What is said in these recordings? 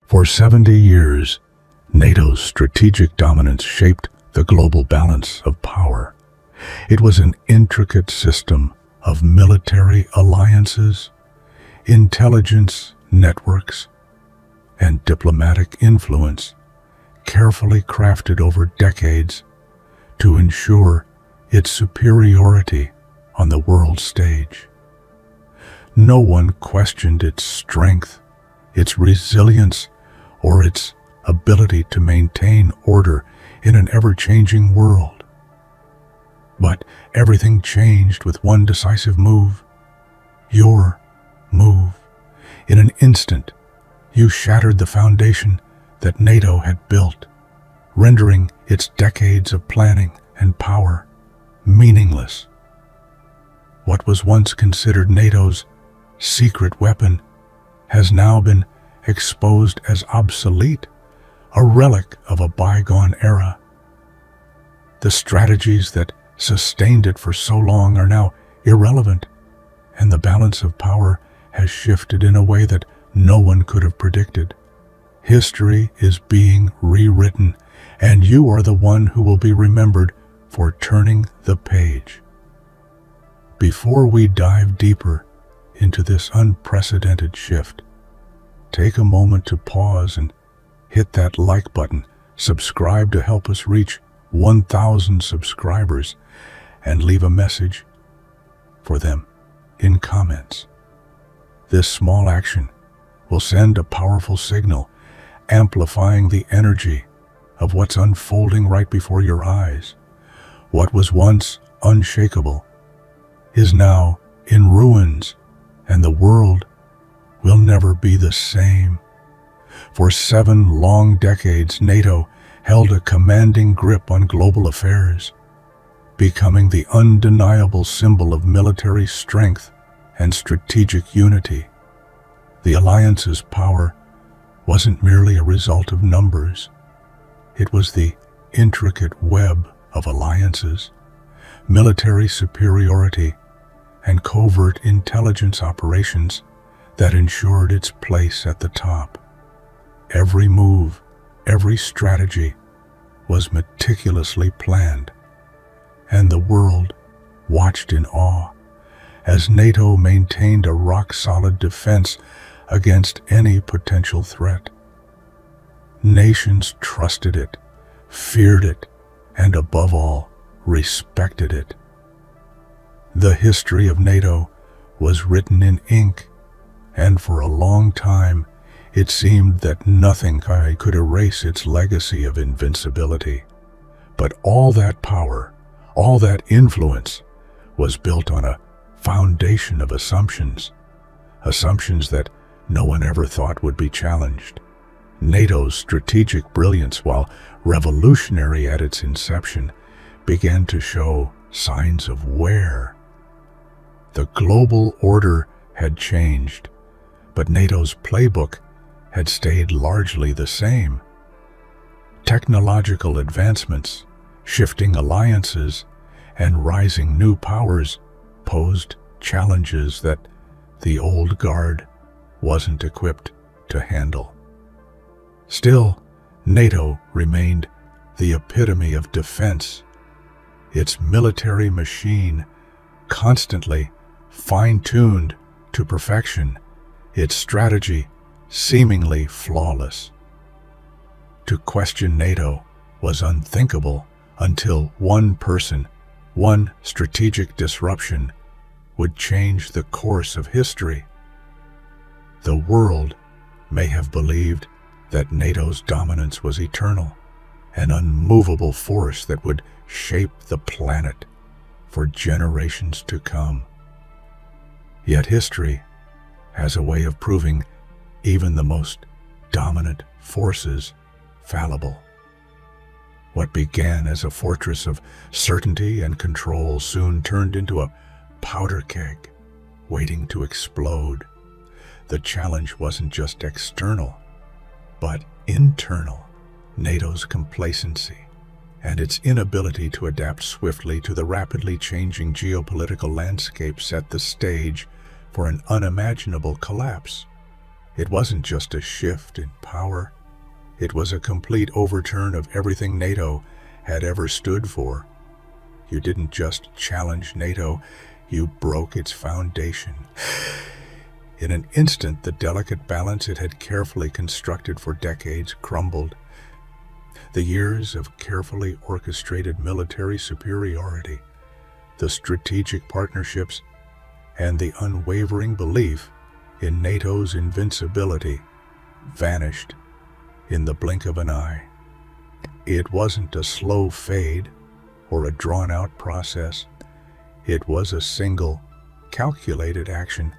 For 70 years, NATO's strategic dominance shaped the global balance of power. It was an intricate system of military alliances, intelligence networks, and diplomatic influence, carefully crafted over decades to ensure its superiority on the world stage. No one questioned its strength, its resilience, or its ability to maintain order in an ever-changing world. But everything changed with one decisive move. Your move. In an instant, you shattered the foundation that NATO had built, rendering its decades of planning and power meaningless. What was once considered NATO's secret weapon has now been exposed as obsolete, a relic of a bygone era. The strategies that sustained it for so long are now irrelevant, and the balance of power has shifted in a way that no one could have predicted. History is being rewritten, and you are the one who will be remembered for turning the page. Before we dive deeper into this unprecedented shift, take a moment to pause and hit that like button, subscribe to help us reach 1,000 subscribers, and leave a message for them in comments. This small action will send a powerful signal, amplifying the energy of what's unfolding right before your eyes. What was once unshakable is now in ruins, and the world will never be the same. For 7 long decades, NATO held a commanding grip on global affairs, becoming the undeniable symbol of military strength and strategic unity. The alliance's power wasn't merely a result of numbers. It was the intricate web of alliances, military superiority, and covert intelligence operations that ensured its place at the top. Every move, every strategy was meticulously planned, and the world watched in awe as NATO maintained a rock-solid defense against any potential threat. Nations trusted it, feared it, and above all, respected it. The history of NATO was written in ink, and for a long time, it seemed that nothing could erase its legacy of invincibility. But all that power, all that influence, was built on a foundation of assumptions that no one ever thought would be challenged. NATO's strategic brilliance, while revolutionary at its inception, began to show signs of wear. The global order had changed, but NATO's playbook had stayed largely the same. Technological advancements, shifting alliances, and rising new powers posed challenges that the old guard wasn't equipped to handle. Still, NATO remained the epitome of defense, its military machine constantly fine-tuned to perfection, its strategy seemingly flawless. To question NATO was unthinkable until one person, one strategic disruption, would change the course of history. The world may have believed that NATO's dominance was eternal, an unmovable force that would shape the planet for generations to come. Yet history has a way of proving even the most dominant forces fallible. What began as a fortress of certainty and control soon turned into a powder keg waiting to explode. The challenge wasn't just external, but internal. NATO's complacency and its inability to adapt swiftly to the rapidly changing geopolitical landscape set the stage for an unimaginable collapse. It wasn't just a shift in power, it was a complete overturn of everything NATO had ever stood for. You didn't just challenge NATO, you broke its foundation. In an instant, the delicate balance it had carefully constructed for decades crumbled. The years of carefully orchestrated military superiority, the strategic partnerships, and the unwavering belief in NATO's invincibility vanished in the blink of an eye. It wasn't a slow fade or a drawn-out process. It was a single, calculated action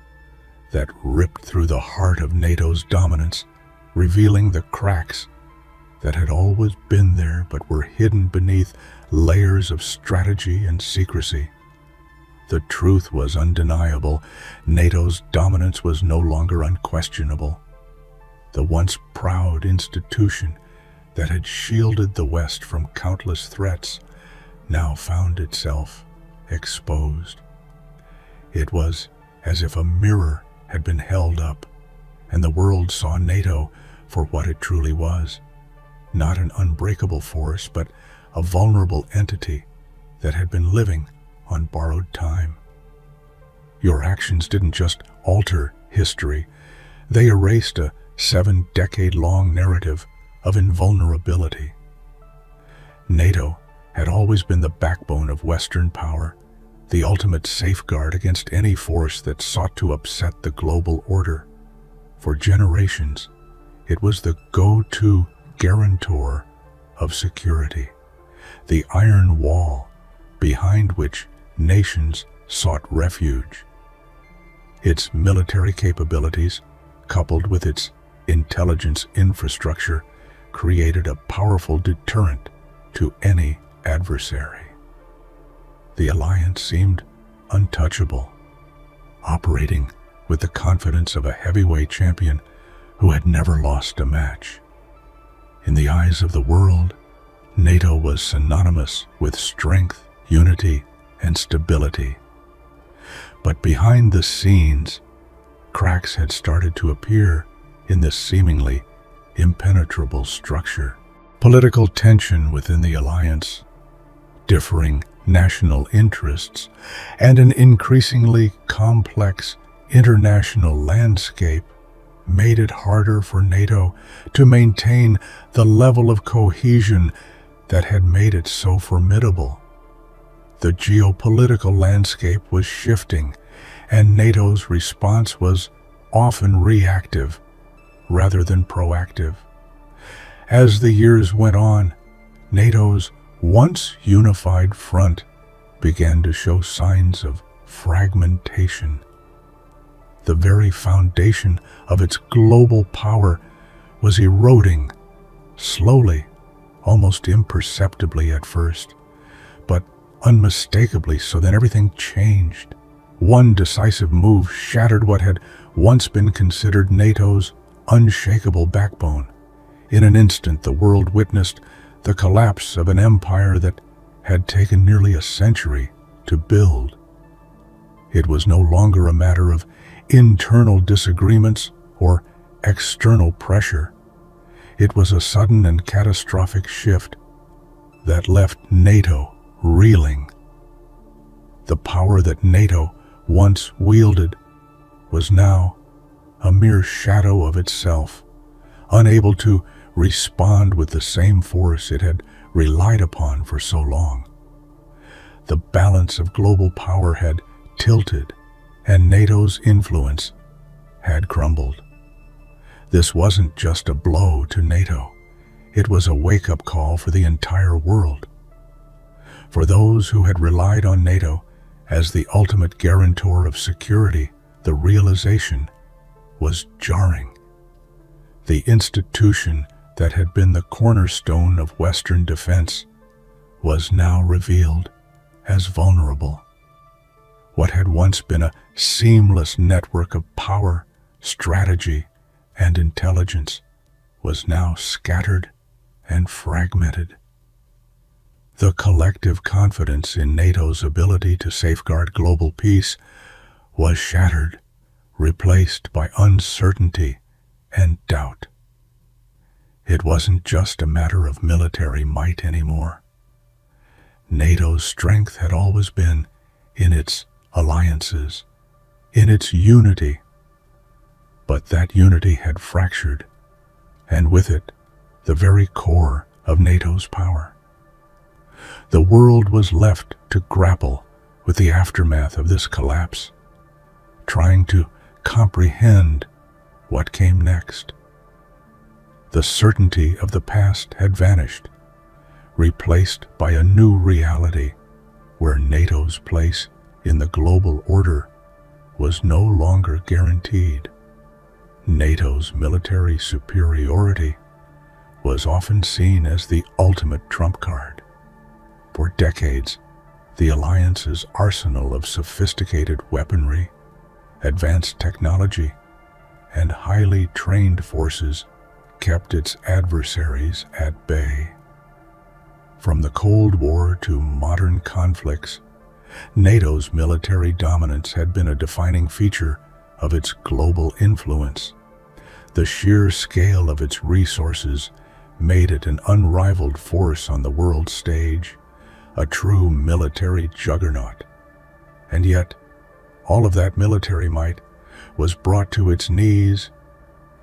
that ripped through the heart of NATO's dominance, revealing the cracks that had always been there but were hidden beneath layers of strategy and secrecy. The truth was undeniable. NATO's dominance was no longer unquestionable. The once proud institution that had shielded the West from countless threats now found itself exposed. It was as if a mirror had been held up, and the world saw NATO for what it truly was. Not an unbreakable force, but a vulnerable entity that had been living on borrowed time. Your actions didn't just alter history, they erased a 7-decade-long narrative of invulnerability. NATO had always been the backbone of Western power, the ultimate safeguard against any force that sought to upset the global order. For generations, it was the go-to guarantor of security, the iron wall behind which nations sought refuge. Its military capabilities, coupled with its intelligence infrastructure, created a powerful deterrent to any adversary. The alliance seemed untouchable, operating with the confidence of a heavyweight champion who had never lost a match. In the eyes of the world, NATO was synonymous with strength, unity, and stability. But behind the scenes, cracks had started to appear in this seemingly impenetrable structure. Political tension within the alliance, differing national interests, and an increasingly complex international landscape made it harder for NATO to maintain the level of cohesion that had made it so formidable. The geopolitical landscape was shifting, and NATO's response was often reactive rather than proactive. As the years went on, NATO's once unified front began to show signs of fragmentation. The very foundation of its global power was eroding, slowly, almost imperceptibly at first, but unmistakably so. Then everything changed. One decisive move shattered what had once been considered NATO's unshakable backbone. In an instant, the world witnessed the collapse of an empire that had taken nearly a century to build. It was no longer a matter of internal disagreements or external pressure. It was a sudden and catastrophic shift that left NATO reeling. The power that NATO once wielded was now a mere shadow of itself, unable to respond with the same force it had relied upon for so long. The balance of global power had tilted, and NATO's influence had crumbled. This wasn't just a blow to NATO. It was a wake-up call for the entire world. For those who had relied on NATO as the ultimate guarantor of security, the realization was jarring. The institution that had been the cornerstone of Western defense was now revealed as vulnerable. What had once been a seamless network of power, strategy, and intelligence was now scattered and fragmented. The collective confidence in NATO's ability to safeguard global peace was shattered, replaced by uncertainty and doubt. It wasn't just a matter of military might anymore. NATO's strength had always been in its alliances, in its unity. But that unity had fractured, and with it, the very core of NATO's power. The world was left to grapple with the aftermath of this collapse, trying to comprehend what came next. The certainty of the past had vanished, replaced by a new reality where NATO's place in the global order was no longer guaranteed. NATO's military superiority was often seen as the ultimate trump card. For decades, the alliance's arsenal of sophisticated weaponry, advanced technology, and highly trained forces kept its adversaries at bay. From the Cold War to modern conflicts, NATO's military dominance had been a defining feature of its global influence. The sheer scale of its resources made it an unrivaled force on the world stage, a true military juggernaut. And yet, all of that military might was brought to its knees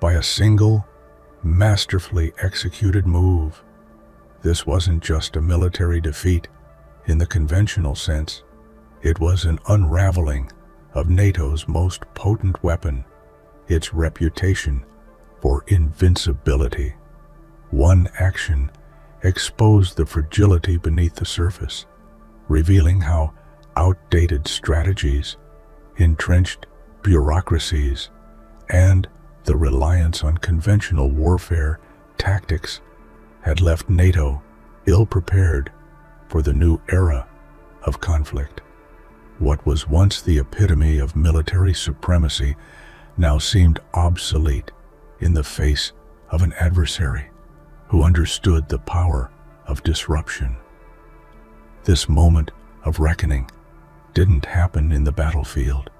by a single, masterfully executed move. This wasn't just a military defeat in the conventional sense. It was an unraveling of NATO's most potent weapon, its reputation for invincibility. One action exposed the fragility beneath the surface, revealing how outdated strategies, entrenched bureaucracies, and the reliance on conventional warfare tactics had left NATO ill-prepared for the new era of conflict. What was once the epitome of military supremacy now seemed obsolete in the face of an adversary who understood the power of disruption. This moment of reckoning didn't happen in the battlefield,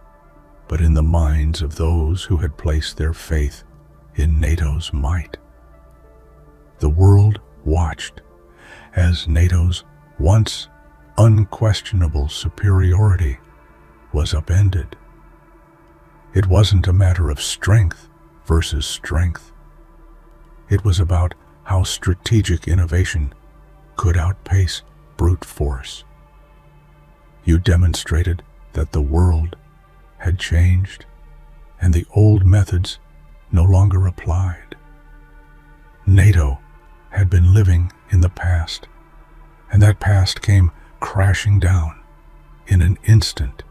but in the minds of those who had placed their faith in NATO's might. The world watched as NATO's once unquestionable superiority was upended. It wasn't a matter of strength versus strength. It was about how strategic innovation could outpace brute force. You demonstrated that the world had changed and the old methods no longer applied. NATO had been living in the past, and that past came crashing down in an instant.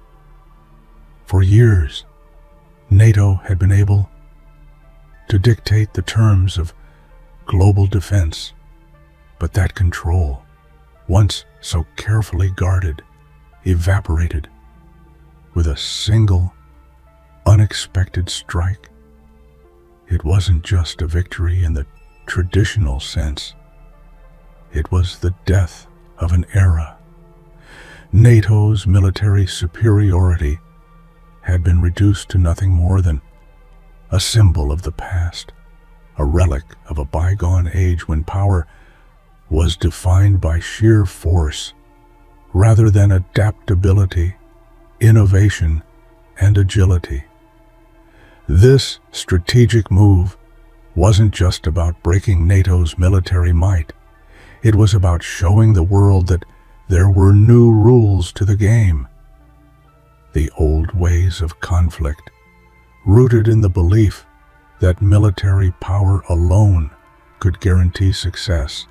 For years, NATO had been able to dictate the terms of global defense, but that control, once so carefully guarded, evaporated with a single, unexpected strike. It wasn't just a victory in the traditional sense. It was the death of an era. NATO's military superiority had been reduced to nothing more than a symbol of the past, a relic of a bygone age when power was defined by sheer force rather than adaptability, innovation, and agility. This strategic move wasn't just about breaking NATO's military might. It was about showing the world that there were new rules to the game. The old ways of conflict, rooted in the belief that military power alone could guarantee success,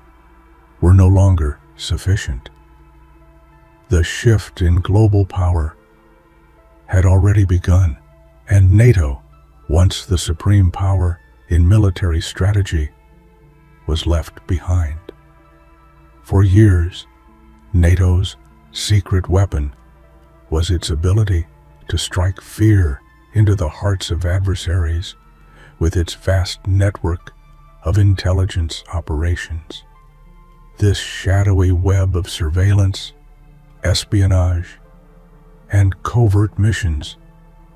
were no longer sufficient. The shift in global power had already begun, and NATO, once the supreme power in military strategy, was left behind. For years, NATO's secret weapon was its ability to strike fear into the hearts of adversaries with its vast network of intelligence operations. This shadowy web of surveillance, espionage, and covert missions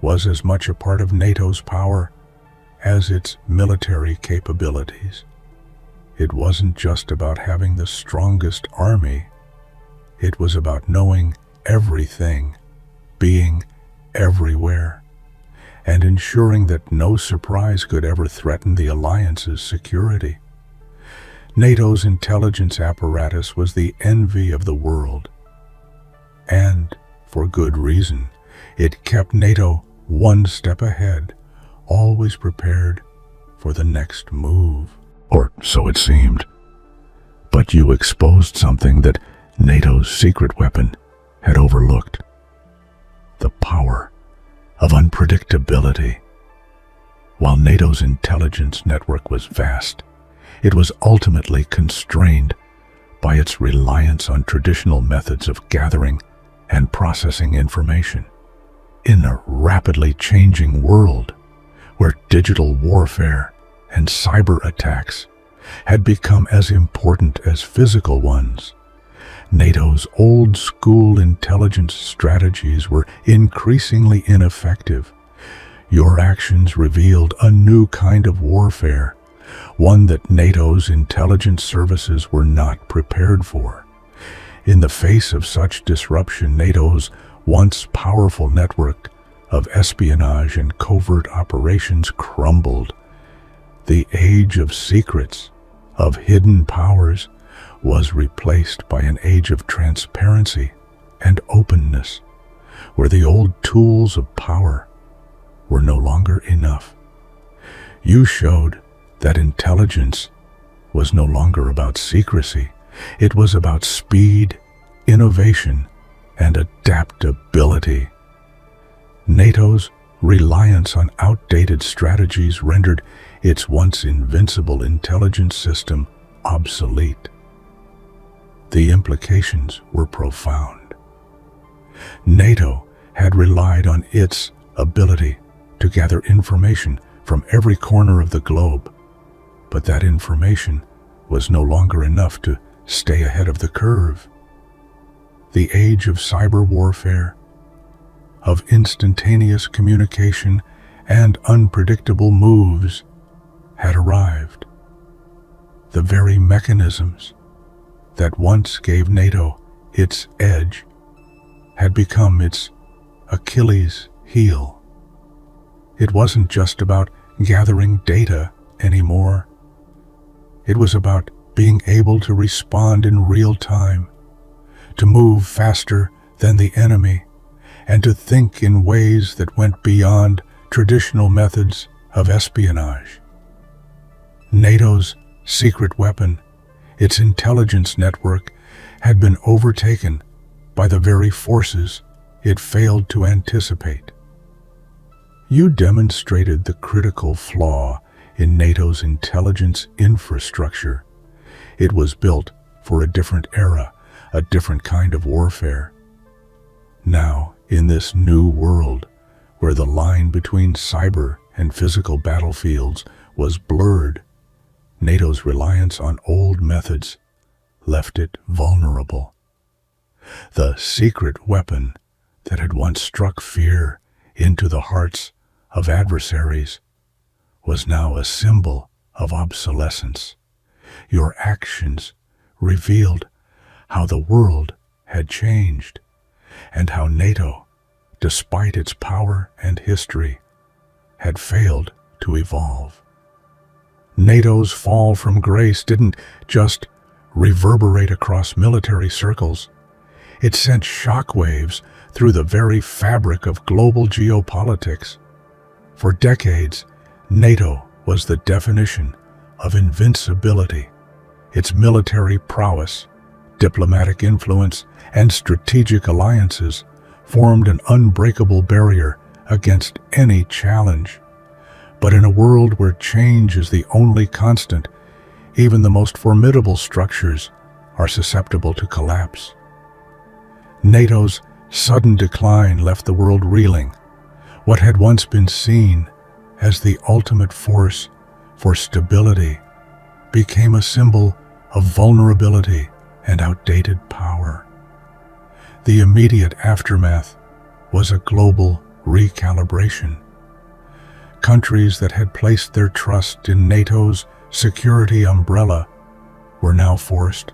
was as much a part of NATO's power as its military capabilities. It wasn't just about having the strongest army. It was about knowing everything, being everywhere, and ensuring that no surprise could ever threaten the alliance's security. NATO's intelligence apparatus was the envy of the world. And, for good reason, it kept NATO one step ahead, always prepared for the next move. Or so it seemed. But you exposed something that NATO's secret weapon had overlooked. The power of unpredictability. While NATO's intelligence network was vast, it was ultimately constrained by its reliance on traditional methods of gathering and processing information. In a rapidly changing world where digital warfare and cyber attacks had become as important as physical ones, NATO's old-school intelligence strategies were increasingly ineffective. Your actions revealed a new kind of warfare, one that NATO's intelligence services were not prepared for. In the face of such disruption, NATO's once powerful network of espionage and covert operations crumbled. The age of secrets, of hidden powers, was replaced by an age of transparency and openness, where the old tools of power were no longer enough. You showed that intelligence was no longer about secrecy. It was about speed, innovation, and adaptability. NATO's reliance on outdated strategies rendered its once invincible intelligence system obsolete. The implications were profound. NATO had relied on its ability to gather information from every corner of the globe, but that information was no longer enough to stay ahead of the curve. The age of cyber warfare, of instantaneous communication and unpredictable moves had arrived. The very mechanisms that once gave NATO its edge had become its Achilles heel. It wasn't just about gathering data anymore. It was about being able to respond in real time, to move faster than the enemy, and to think in ways that went beyond traditional methods of espionage. NATO's secret weapon, its intelligence network, had been overtaken by the very forces it failed to anticipate. You demonstrated the critical flaw in NATO's intelligence infrastructure. It was built for a different era, a different kind of warfare. Now, in this new world, where the line between cyber and physical battlefields was blurred, NATO's reliance on old methods left it vulnerable. The secret weapon that had once struck fear into the hearts of adversaries was now a symbol of obsolescence. Your actions revealed how the world had changed, and how NATO, despite its power and history, had failed to evolve. NATO's fall from grace didn't just reverberate across military circles. It sent shockwaves through the very fabric of global geopolitics. For decades, NATO was the definition of invincibility. Its military prowess, diplomatic influence, and strategic alliances formed an unbreakable barrier against any challenge. But in a world where change is the only constant, even the most formidable structures are susceptible to collapse. NATO's sudden decline left the world reeling. What had once been seen as the ultimate force for stability became a symbol of vulnerability and outdated power. The immediate aftermath was a global recalibration. Countries that had placed their trust in NATO's security umbrella were now forced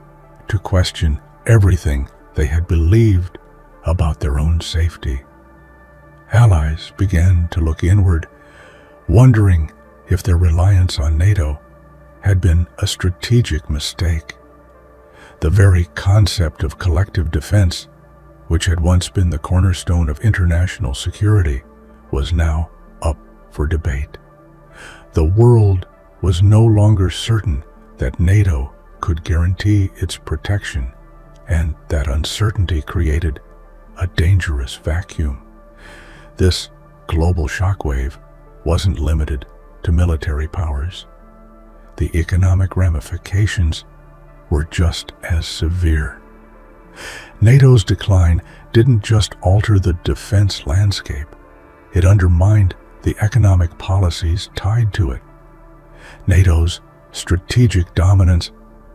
to question everything they had believed about their own safety. Allies began to look inward, wondering if their reliance on NATO had been a strategic mistake. The very concept of collective defense, which had once been the cornerstone of international security, was now up for debate. The world was no longer certain that NATO could guarantee its protection, and that uncertainty created a dangerous vacuum. This global shockwave wasn't limited to military powers. The economic ramifications were just as severe. NATO's decline didn't just alter the defense landscape, it undermined the economic policies tied to it. NATO's strategic dominance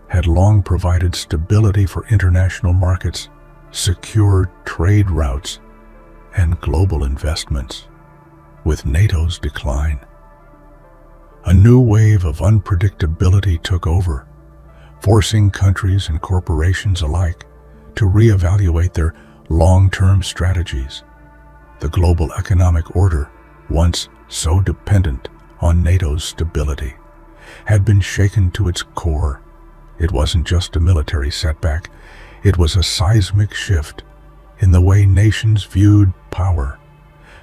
had long provided stability for international markets, secure trade routes, and global investments. With NATO's decline, a new wave of unpredictability took over, forcing countries and corporations alike to reevaluate their long-term strategies. The global economic order, once so dependent on NATO's stability, had been shaken to its core. It wasn't just a military setback, it was a seismic shift in the way nations viewed power.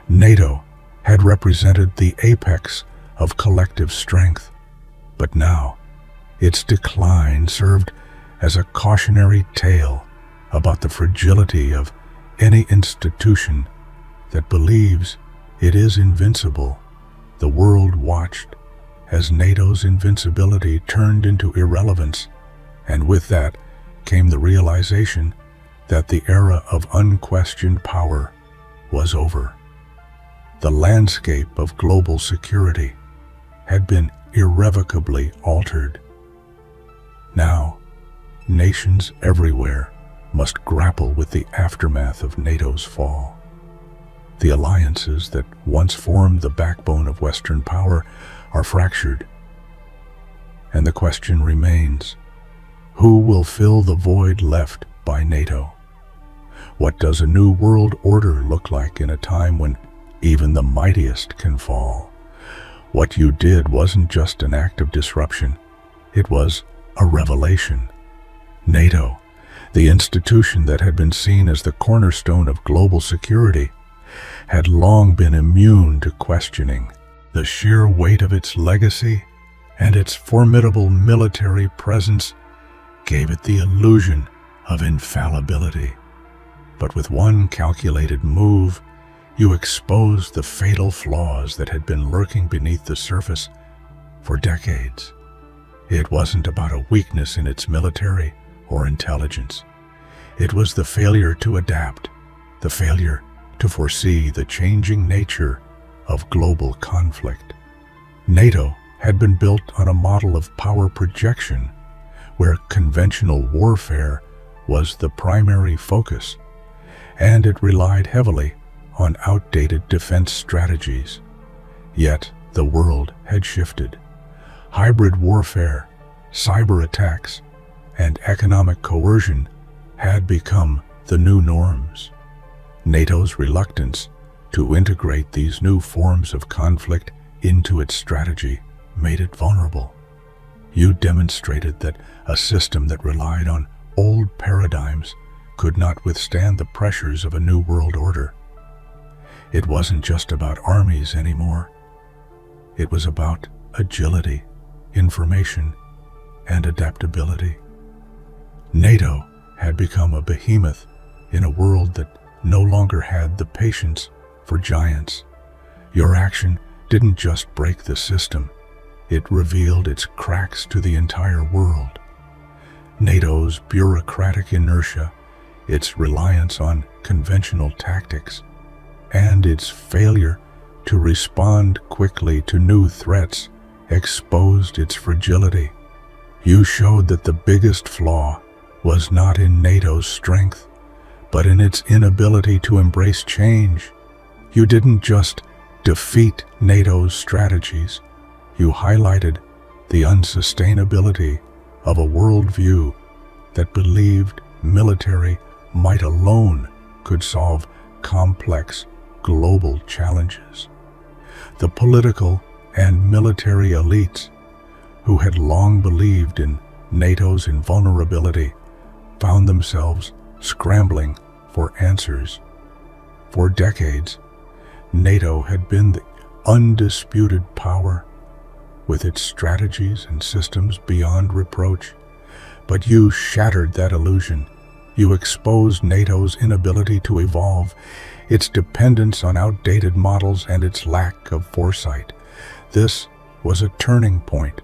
NATO had represented the apex of collective strength, but now its decline served as a cautionary tale about the fragility of any institution that believes it is invincible. The world watched as NATO's invincibility turned into irrelevance, and with that came the realization that the era of unquestioned power was over. The landscape of global security had been irrevocably altered. Now, nations everywhere must grapple with the aftermath of NATO's fall. The alliances that once formed the backbone of Western power are fractured, and the question remains: who will fill the void left by NATO? What does a new world order look like in a time when even the mightiest can fall? What you did wasn't just an act of disruption, it was a revelation. NATO, the institution that had been seen as the cornerstone of global security, had long been immune to questioning. The sheer weight of its legacy and its formidable military presence gave it the illusion of infallibility. But with one calculated move, you exposed the fatal flaws that had been lurking beneath the surface for decades. It wasn't about a weakness in its military or intelligence. It was the failure to adapt, the failure to foresee the changing nature of global conflict. NATO had been built on a model of power projection, where conventional warfare was the primary focus, and it relied heavily on outdated defense strategies. Yet the world had shifted. Hybrid warfare, cyber attacks, and economic coercion had become the new norms. NATO's reluctance to integrate these new forms of conflict into its strategy made it vulnerable. You demonstrated that a system that relied on old paradigms could not withstand the pressures of a new world order. It wasn't just about armies anymore. It was about agility, information, and adaptability. NATO had become a behemoth in a world that no longer had the patience for giants. Your action didn't just break the system, it revealed its cracks to the entire world. NATO's bureaucratic inertia, its reliance on conventional tactics, and its failure to respond quickly to new threats exposed its fragility. You showed that the biggest flaw was not in NATO's strength, but in its inability to embrace change. You didn't just defeat NATO's strategies, you highlighted the unsustainability of a worldview that believed military might alone could solve complex global challenges. The political and military elites, who had long believed in NATO's invulnerability, found themselves scrambling for answers. For decades, NATO had been the undisputed power, with its strategies and systems beyond reproach. But you shattered that illusion. You exposed NATO's inability to evolve, its dependence on outdated models, and its lack of foresight. This was a turning point,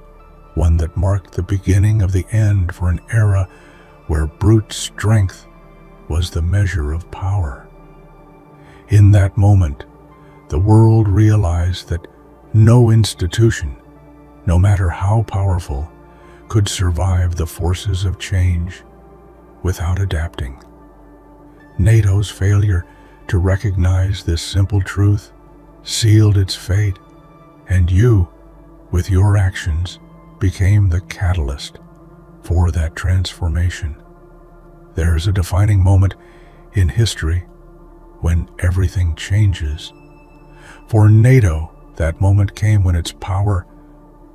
one that marked the beginning of the end for an era where brute strength was the measure of power. In that moment, the world realized that no institution, no matter how powerful, could survive the forces of change without adapting. NATO's failure to recognize this simple truth sealed its fate, and you, with your actions, became the catalyst for that transformation. There's a defining moment in history when everything changes. For NATO, that moment came when its power,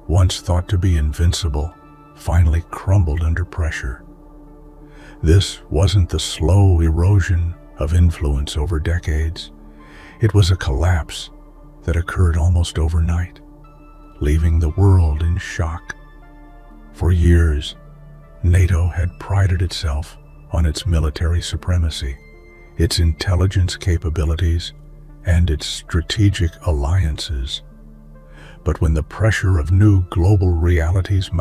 once thought to be invincible, finally crumbled under pressure. This wasn't the slow erosion of influence over decades. It was a collapse that occurred almost overnight, leaving the world in shock. For years, NATO had prided itself on its military supremacy, its intelligence capabilities, and its strategic alliances. But when the pressure of new global realities mounted,